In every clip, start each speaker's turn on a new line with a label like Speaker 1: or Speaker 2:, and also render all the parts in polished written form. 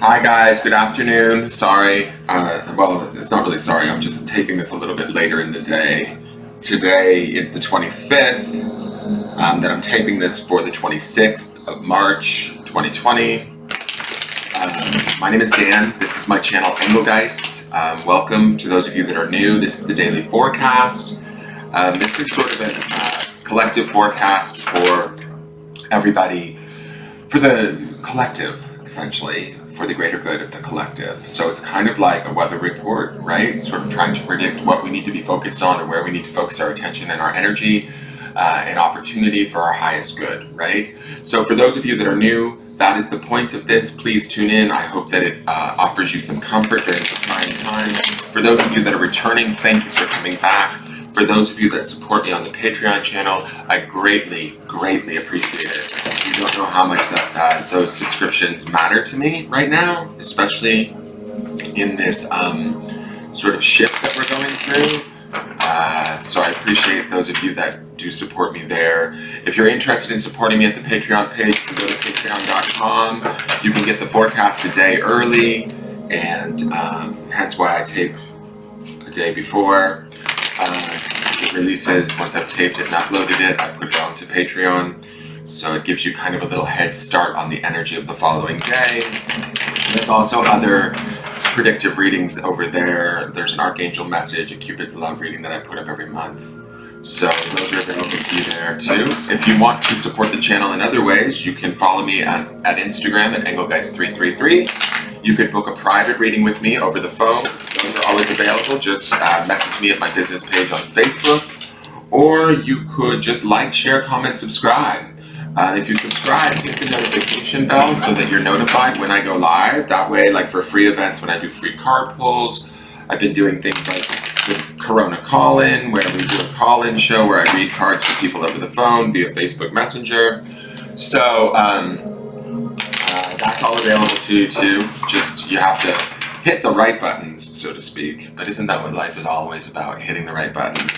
Speaker 1: Hi guys, good afternoon. Sorry, well, it's not really sorry, I'm just taping this a little bit later in the day. Today is the 25th, that I'm taping this for the 26th of March, 2020. My name is Dan, this is my channel Engelgeist. Welcome to those of you that are new. This is the daily forecast. This is sort of a collective forecast for everybody, for the collective, essentially, for the greater good of the collective. So it's kind of like a weather report, right? Sort of trying to predict what we need to be focused on or where we need to focus our attention and our energy and opportunity for our highest good, right? So for those of you that are new, that is the point of this. Please tune in. I hope that it offers you some comfort during this trying time. For those of you that are returning, thank you for coming back. For those of you that support me on the Patreon channel, I greatly, greatly appreciate it. You don't know how much that those subscriptions matter to me right now, especially in this sort of shift that we're going through. So I appreciate those of you that do support me there. If you're interested in supporting me at the Patreon page, you can go to patreon.com. You can get the forecast a day early, and hence why I tape a day before. It releases once I've taped it and uploaded it. I put it onto Patreon. So it gives you kind of a little head start on the energy of the following day. There's also other predictive readings over there. There's an Archangel message, a Cupid's love reading that I put up every month. So those are available to you there too. If you want to support the channel in other ways, you can follow me at Instagram at Engelgeist333. You could book a private reading with me over the phone. Those are always available. Just message me at my business page on Facebook. Or you could just like, share, comment, subscribe. If you subscribe, hit the notification bell so that you're notified when I go live. That way, like for free events, when I do free card pulls, I've been doing things like the Corona call-in, where we do a call-in show where I read cards for people over the phone via Facebook Messenger. So that's all available to you too. Just you have to hit the right buttons, so to speak. But isn't that what life is always about? Hitting the right buttons.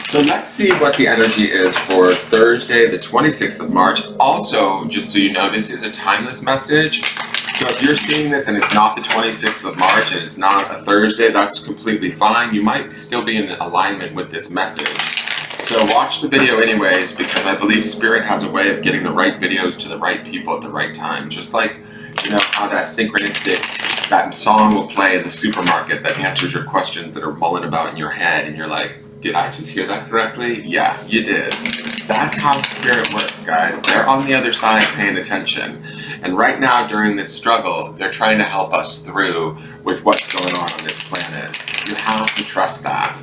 Speaker 1: So let's see what the energy is for Thursday, the 26th of March. Also, just so you know, this is a timeless message. So if you're seeing this and it's not the 26th of March and it's not a Thursday, that's completely fine. You might still be in alignment with this message. So watch the video anyways, because I believe Spirit has a way of getting the right videos to the right people at the right time. Just like, you know, how that synchronistic, that song will play in the supermarket that answers your questions that are mulling about in your head and you're like, did I just hear that correctly? Yeah, you did. That's how Spirit works, guys. They're on the other side paying attention. And right now, during this struggle, they're trying to help us through with what's going on this planet. You have to trust that.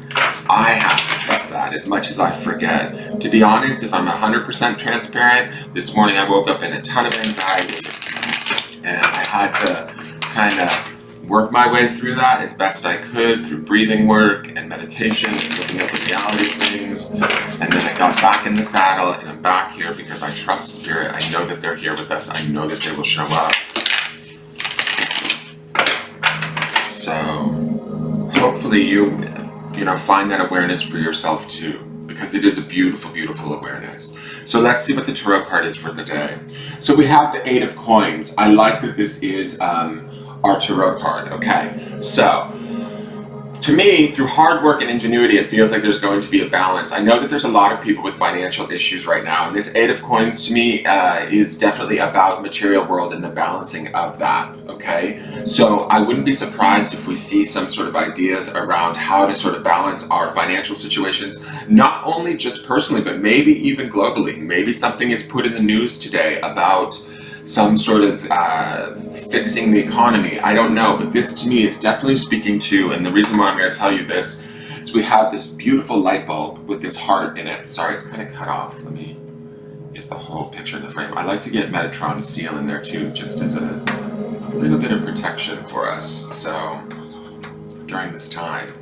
Speaker 1: I have to trust that as much as I forget. To be honest, if I'm 100% transparent, this morning I woke up in a ton of anxiety. And I had to kind of work my way through that as best I could through breathing work and meditation and looking at the reality of things. And then I got back in the saddle and I'm back here because I trust Spirit. I know that they're here with us. I know that they will show up. So hopefully you find that awareness for yourself too, because it is a beautiful, beautiful awareness. So let's see what the tarot card is for the day. So we have the Eight of Coins. I like that this is our tarot card. Okay, so to me, through hard work and ingenuity, it feels like there's going to be a balance. I know that there's a lot of people with financial issues right now, and this Eight of Coins to me is definitely about material world and the balancing of that, okay? So I wouldn't be surprised if we see some sort of ideas around how to sort of balance our financial situations, not only just personally, but maybe even globally. Maybe something is put in the news today about some sort of fixing the economy. I don't know, but this to me is definitely speaking to, and the reason why I'm going to tell you this is we have this beautiful light bulb with this heart in it. Sorry, it's kind of cut off. Let me get the whole picture in the frame. I like to get Metatron seal in there too, just as a little bit of protection for us. So during this time.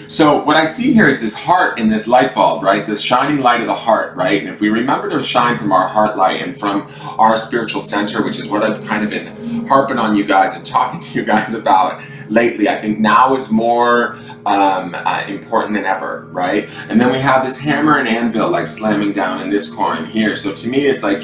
Speaker 1: So what I see here is this heart in this light bulb, right? This shining light of the heart, right? And if we remember to shine from our heart light and from our spiritual center, which is what I've kind of been harping on you guys and talking to you guys about, lately. I think now is more important than ever, right? And then we have this hammer and anvil like slamming down in this coin here. So to me, it's like,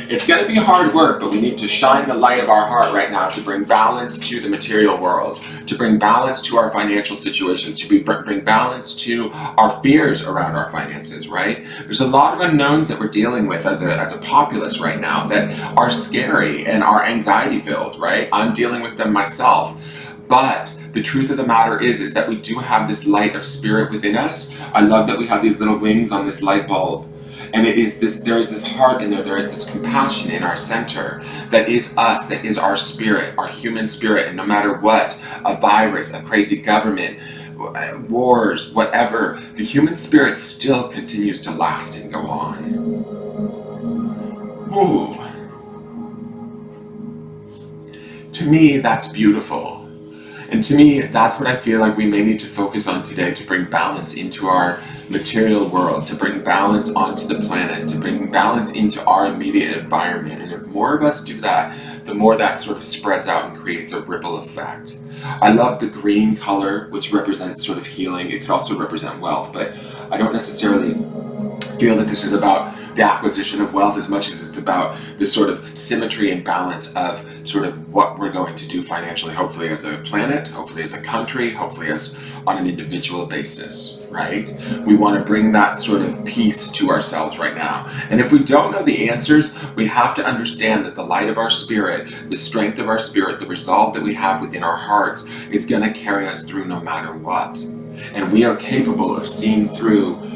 Speaker 1: it's going to be hard work, but we need to shine the light of our heart right now to bring balance to the material world, to bring balance to our financial situations, to bring balance to our fears around our finances, right? There's a lot of unknowns that we're dealing with as a populace right now that are scary and are anxiety filled, right? I'm dealing with them myself. But the truth of the matter is that we do have this light of spirit within us. I love that we have these little wings on this light bulb. And there is this heart in there is this compassion in our center that is us, that is our spirit, our human spirit. And no matter what, a virus, a crazy government, wars, whatever, the human spirit still continues to last and go on. Ooh. To me, that's beautiful. And to me, that's what I feel like we may need to focus on today to bring balance into our material world, to bring balance onto the planet, to bring balance into our immediate environment. And if more of us do that, the more that sort of spreads out and creates a ripple effect. I love the green color, which represents sort of healing. It could also represent wealth, but I don't necessarily feel that this is about the acquisition of wealth as much as it's about this sort of symmetry and balance of sort of what we're going to do financially, hopefully as a planet, hopefully as a country, hopefully as on an individual basis, right? We want to bring that sort of peace to ourselves right now. And if we don't know the answers, we have to understand that the light of our spirit, the strength of our spirit, the resolve that we have within our hearts is going to carry us through no matter what. And we are capable of seeing through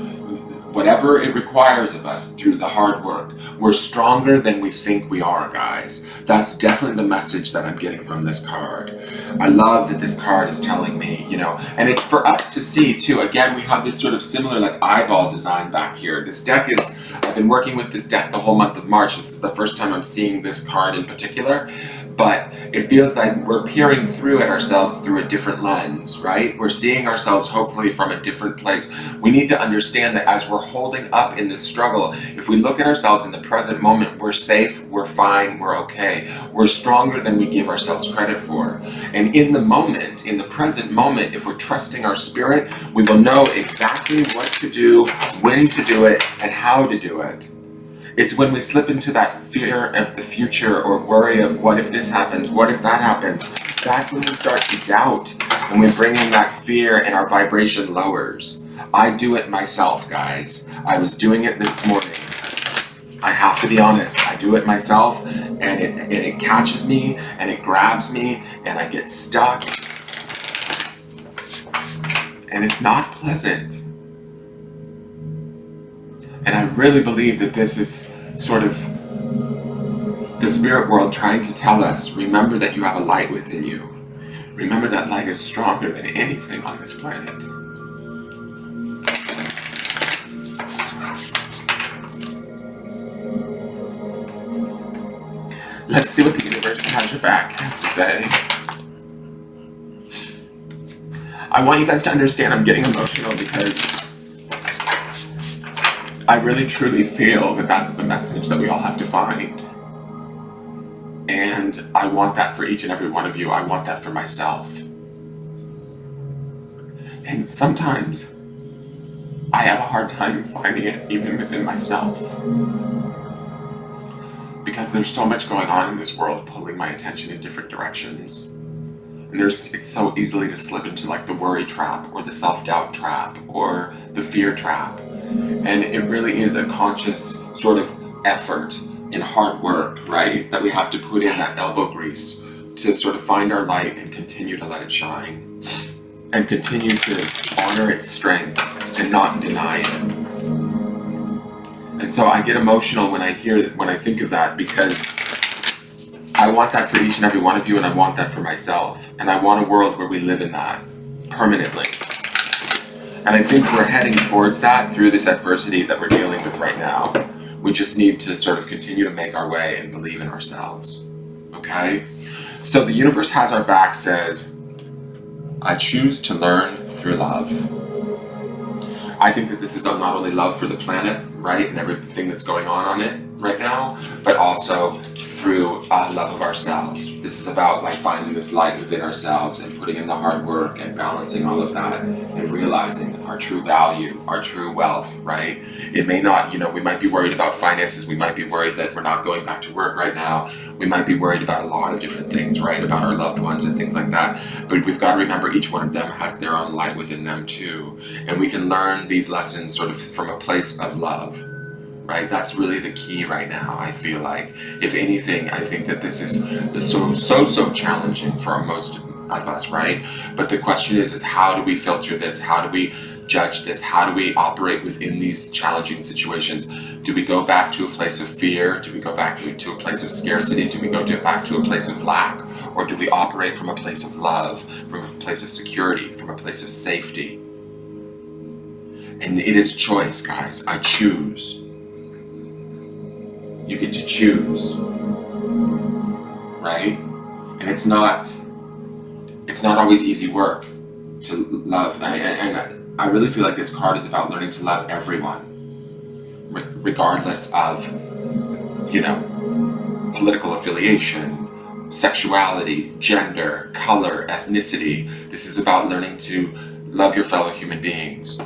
Speaker 1: whatever it requires of us through the hard work. We're stronger than we think we are, guys. That's definitely the message that I'm getting from this card. I love that this card is telling me, you know, and it's for us to see too. Again, we have this sort of similar like eyeball design back here. This deck is, I've been working with this deck the whole month of March. This is the first time I'm seeing this card in particular. But it feels like we're peering through at ourselves through a different lens, right? We're seeing ourselves hopefully from a different place. We need to understand that as we're holding up in this struggle, if we look at ourselves in the present moment, we're safe, we're fine, we're okay. We're stronger than we give ourselves credit for. And in the moment, in the present moment, if we're trusting our spirit, we will know exactly what to do, when to do it, and how to do it. It's when we slip into that fear of the future or worry of what if this happens, what if that happens, that's when we start to doubt and we bring in that fear and our vibration lowers. I do it myself, guys. I was doing it this morning. I have to be honest, I do it myself and it catches me and it grabs me and I get stuck. And it's not pleasant. And I really believe that this is sort of the spirit world trying to tell us, remember that you have a light within you. Remember that light is stronger than anything on this planet. Let's see what the universe has your back has to say. I want you guys to understand I'm getting emotional because I really truly feel that that's the message that we all have to find. And I want that for each and every one of you. I want that for myself. And sometimes I have a hard time finding it even within myself. Because there's so much going on in this world pulling my attention in different directions. And it's so easily to slip into like the worry trap or the self-doubt trap or the fear trap. And it really is a conscious sort of effort and hard work, right? That we have to put in that elbow grease to sort of find our light and continue to let it shine. And continue to honor its strength and not deny it. And so I get emotional when I think of that because I want that for each and every one of you and I want that for myself. And I want a world where we live in that permanently. And I think we're heading towards that through this adversity that we're dealing with right now. We just need to sort of continue to make our way and believe in ourselves. Okay? So the universe has our back, says, I choose to learn through love. I think that this is not only love for the planet, right, and everything that's going on it right now, but also through love of ourselves. This is about like finding this light within ourselves and putting in the hard work and balancing all of that and realizing our true value, our true wealth, right? It may not, we might be worried about finances. We might be worried that we're not going back to work right now. We might be worried about a lot of different things, right? About our loved ones and things like that. But we've got to remember each one of them has their own light within them too. And we can learn these lessons sort of from a place of love. Right, that's really the key right now. I feel like, if anything, I think that this is so challenging for most of us, right? But the question is how do we filter this? How do we judge this? How do we operate within these challenging situations? Do we go back to a place of fear? Do we go back to a place of scarcity? Do we go back to a place of lack? Or do we operate from a place of love, from a place of security, from a place of safety? And it is a choice, guys. I choose. You get to choose, right? And it's not always easy work to love. And I really feel like this card is about learning to love everyone, regardless of, political affiliation, sexuality, gender, color, ethnicity. This is about learning to love your fellow human beings.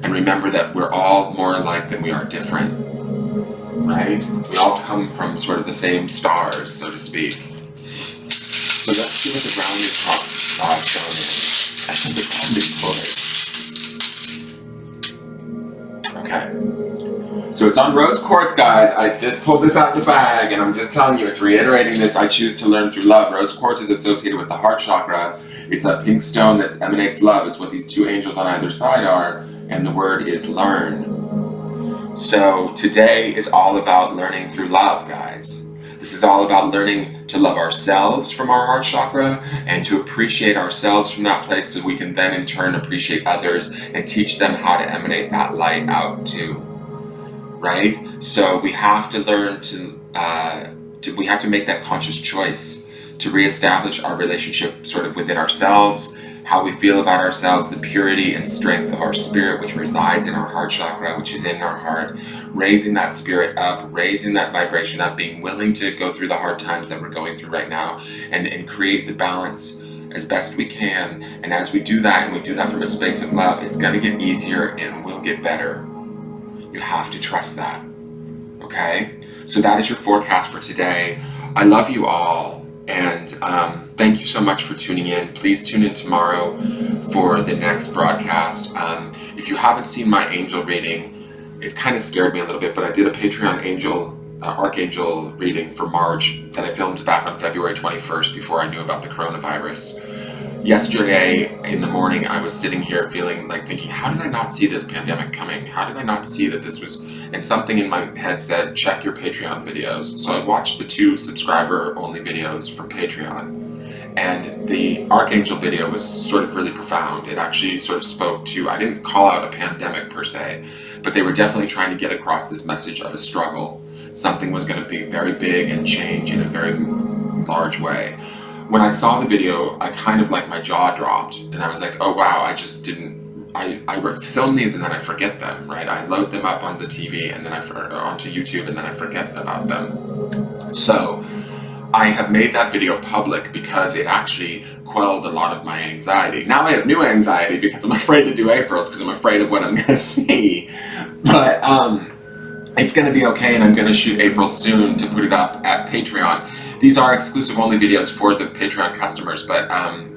Speaker 1: And remember that we're all more alike than we are different. Right? We all come from sort of the same stars, so to speak. So let's see what the grounding stone is. Okay. So it's on rose quartz, guys. I just pulled this out the bag, and I'm just telling you, it's reiterating this. I choose to learn through love. Rose quartz is associated with the heart chakra. It's a pink stone that emanates love. It's what these two angels on either side are, and the word is learn. So today is all about learning through love, guys. This is all about learning to love ourselves from our heart chakra and to appreciate ourselves from that place so we can then in turn appreciate others and teach them how to emanate that light out too, right? So we have to learn we have to make that conscious choice to reestablish our relationship sort of within ourselves, how we feel about ourselves, the purity and strength of our spirit, which resides in our heart chakra, which is in our heart, raising that spirit up, raising that vibration up, being willing to go through the hard times that we're going through right now and create the balance as best we can. And as we do that, and we do that from a space of love, it's going to get easier and we'll get better. You have to trust that. Okay? So that is your forecast for today. I love you all. And thank you so much for tuning in. Please tune in tomorrow for the next broadcast. If you haven't seen my angel reading, it kind of scared me a little bit, but I did a Patreon archangel reading for March that I filmed back on February 21st before I knew about the coronavirus. Yesterday in the morning, I was sitting here thinking, how did I not see this pandemic coming? How did I not see that this was... And something in my head said, check your Patreon videos. So I watched the 2 subscriber-only videos from Patreon. And the Archangel video was sort of really profound. It actually sort of spoke to, I didn't call out a pandemic per se, but they were definitely trying to get across this message of a struggle. Something was going to be very big and change in a very large way. When I saw the video, I kind of my jaw dropped. And I was like, oh wow, I film these and then I forget them, right? I load them up on the TV and then onto YouTube and then I forget about them. So I have made that video public because it actually quelled a lot of my anxiety. Now I have new anxiety because I'm afraid to do April's because I'm afraid of what I'm going to see. But it's going to be okay, and I'm going to shoot April soon to put it up at Patreon. These are exclusive only videos for the Patreon customers, but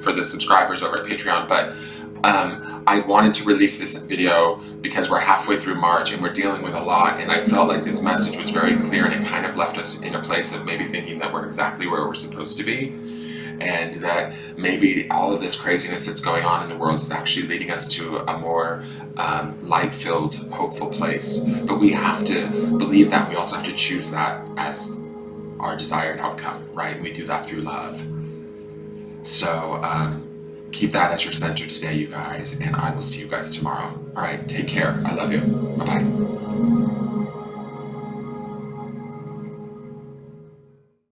Speaker 1: for the subscribers over at Patreon. But I wanted to release this video because we're halfway through March and we're dealing with a lot, and I felt like this message was very clear, and it kind of left us in a place of maybe thinking that we're exactly where we're supposed to be, and that maybe all of this craziness that's going on in the world is actually leading us to a more light-filled, hopeful place. But we have to believe that. We also have to choose that as our desired outcome, right? We do that through love. So keep that as your center today, you guys, and I will see you guys tomorrow. All right, take care. I love you. Bye-bye.